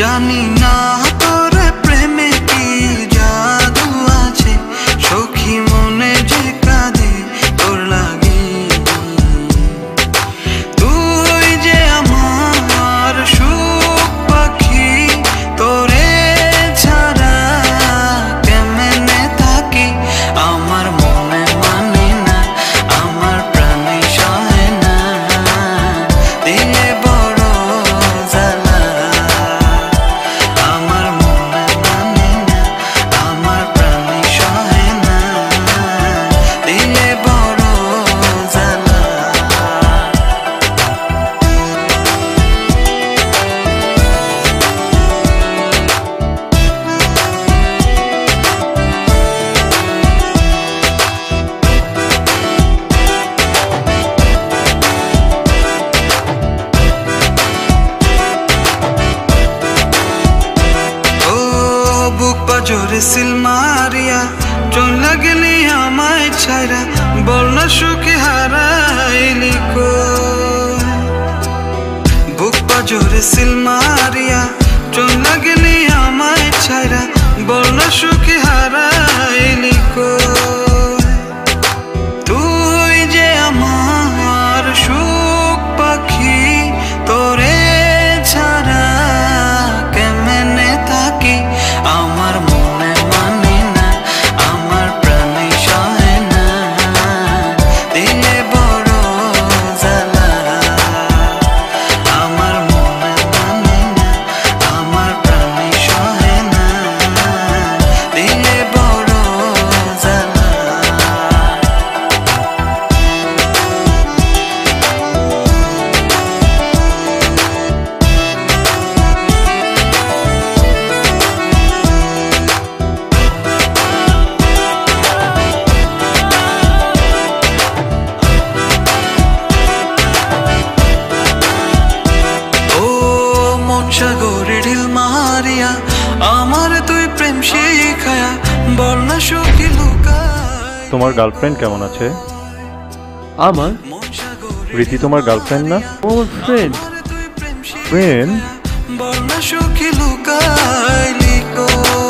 জানি না তোর প্রেমে কি জাদু আছে, সখী মনে যে কাঁদে তোর লাগে। তুই যে আমার সুখ পাখি, তোরে ছাড়া কেমনে থাকি। আমার মনে মানে না, আমার প্রাণে সহে না, দিলে বড় জ্বালা। আমার মনে মানে না, আমার প্রাণে সহে না, দিলে বড় জ্বালা। বুক পাজরে সিল মারিয়া চলে গেলি আমায় ছাইরা, বল না সুখে হারাইলি কই। বুক পাজরে সিল মারিয়া চলে গেলি আমায় ছাইরা, বল না সুখে হারাইলি কই। তুই যে আমার সুখ পাখি, তোরে ছাড়া কেমনে থাকি। আমার মনে মানে না, আমার প্রাণে সহে না, দিলে বড় জ্বালা। আমার মনে মানে না, আমার প্রাণে সহে না, দিলে বড় জ্বালা। সাগরে ঢিল মারিয়া আমার তুই প্রেম শিখায়া, বল না সুখী লুকায়। তোমার গার্লফ্রেন্ড কেমন আছে? আমার রীতি তোমার গার্লফ্রেন্ড না? ওর ফ্রেন্ড। ফ্রেন্ড? বল না সুখী লুকাইলি কই।